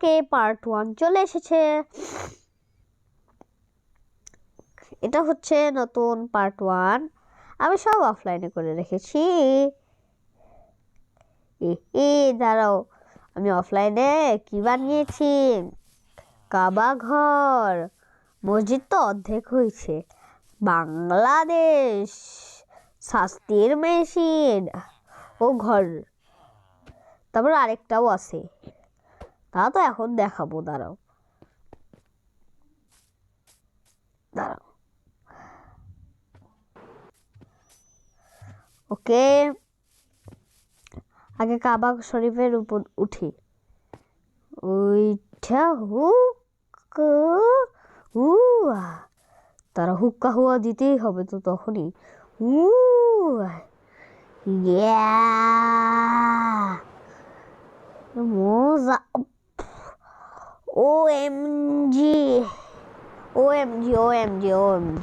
ওকে, part 1 চলে এসেছে। এটা হচ্ছে নতুন পার্ট 1। আমি সব অফলাইনে করে রেখেছি। দাঁড়াও, আমি অফলাইনে কি বানিয়েছি? কাবা ঘর, মসজিদ তো অর্ধেক হয়েছে, বাংলাদেশ, শাস্তির মেশিন ও ঘর, তারপর আরেকটাও আছে, তা তো এখন দেখাবো। দাঁড়াও ওকে, আগে কাবা শরীফের উপর উঠি। ওইটা তারা হুক্কা হুয়া দিতেই হবে তো, তখনই মজা। OMG OMG OMG OMG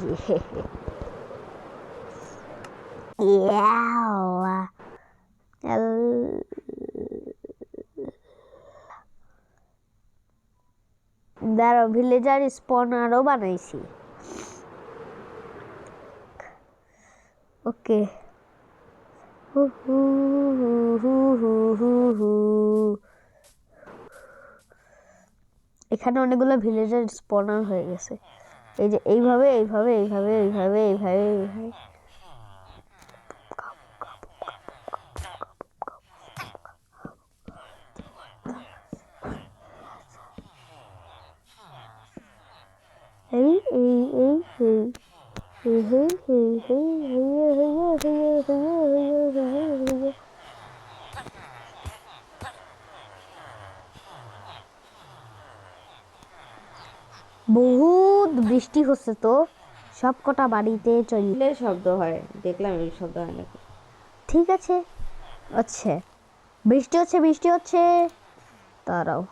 দাঁড়াও, ভিলেজার স্পনারও বানাইছি। ওকে, এখানে অনেকগুলো ভিলেজার স্পনার হয়ে গেছে। এই যে এইভাবে এইভাবে এইভাবে এইভাবে এইভাবে এইভাবে এই এই এই বহুত বৃষ্টি হচ্ছে তো, সব কটা বাড়িতে চলে শব্দ হয়, দেখলাম এই শব্দ হয় নাকি। ঠিক আছে, আচ্ছা বৃষ্টি হচ্ছে বৃষ্টি হচ্ছে, তারাও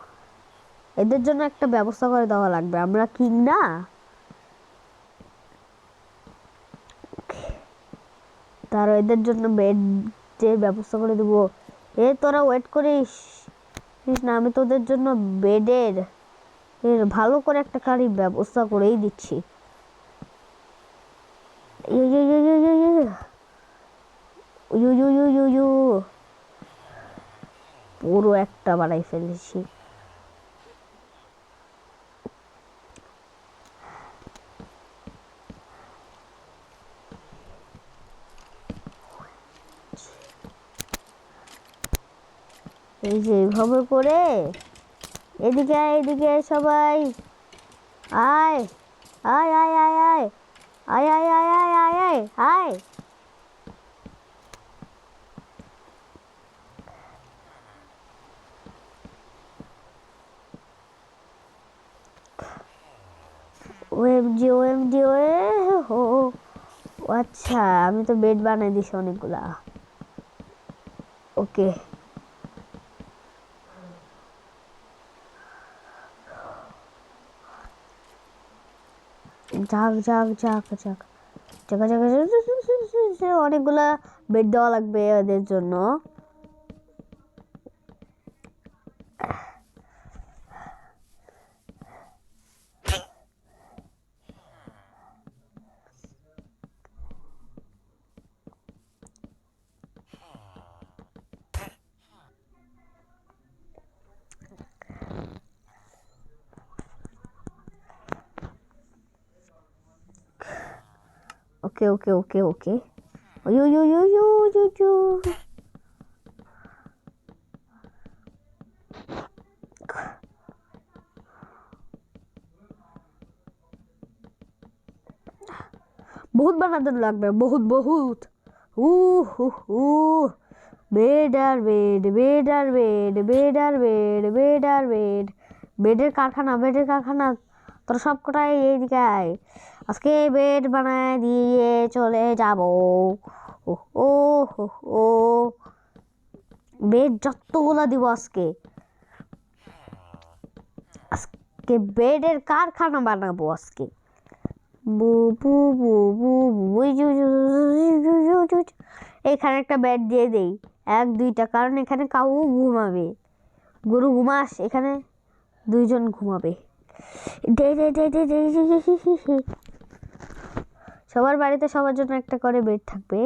এদের জন্য একটা ব্যবস্থা করে দেওয়া লাগবে, আমরা কিং না। তারা এদের জন্য বেডের ব্যবস্থা করে দেবো। তোরা ওয়েট করিস না, আমি তোদের জন্য বেডের ভালো করে একটা কারির ব্যবস্থা করেই দিচ্ছি। পুরো একটা বানাই ফেলেছি। এই যে এইভাবে করে এদিকে এদিকে সবাই আয় আয় আয় আয় আয় আয় আয় আয় আয় আয় আয় আয়। ওএমজি ওএমজি ও আচ্ছা, আমি তো বেড বানাই দিছি অনেকগুলা। ওকে, যাক যাক যাক যাক জায়গা জায়গা অনেকগুলা বেড দেওয়া লাগবে এদের জন্য। ওকে ওকে ওকে ওকে বহুত বানাতে লাগবে, বহুত বহুত। বেড আর বেড, বেড আর বেড, বেড আর বেড, বেড আর বেড, বেডের কারখানা, বেডের কারখানা। তোর সব কটাই এইদিকে আয়, আজকে বেড বানায় দিয়ে চলে যাব। ও ও বেড যতগুলা দিব আজকে, আজকে বেডের কারখানা বানাবো আজকে। এখানে একটা বেড দিয়ে দেই, 1 2টা, কারণ এখানে কাউ ঘুমাবে। গরু ঘুমাস এখানে, দুইজন ঘুমাবে। সবার বাড়িতে সবার জন্য একটা করে বেড থাকবে।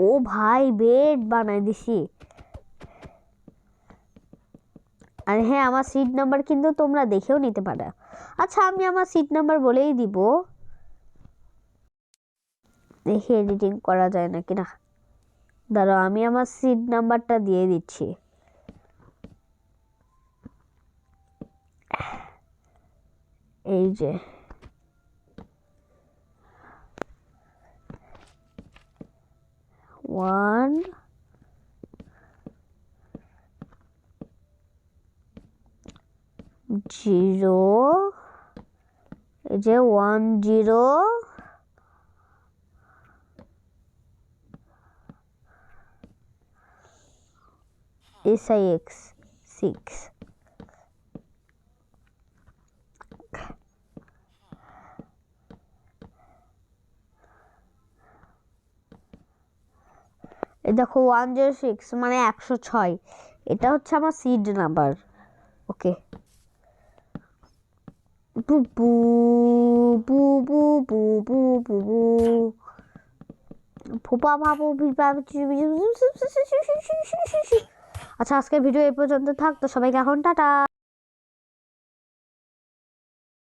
ও ভাই বেড বানাই দিছি। আর হ্যাঁ, আমার সিট নাম্বার কিন্তু তোমরা দেখেও নিতে পারো। আচ্ছা, আমি আমার সিট নাম্বার বলেই দিব, দেখি এডিটিং করা যায় নাকি না। দাঁড়াও, আমি আমার সিট নাম্বারটা দিয়ে দিচ্ছি। এই যে 1 0, এই যে 10 SIX 6। এই দেখো 106 মানে 106, এটা হচ্ছে আমার সিড নাম্বার। ওকে, বু বু বু বু বু বু বু বু ফুপা ভাবু ভিপা। আচ্ছা, আজকের ভিডিও এই পর্যন্ত থাক, তো সবাইকে এখন টাটা।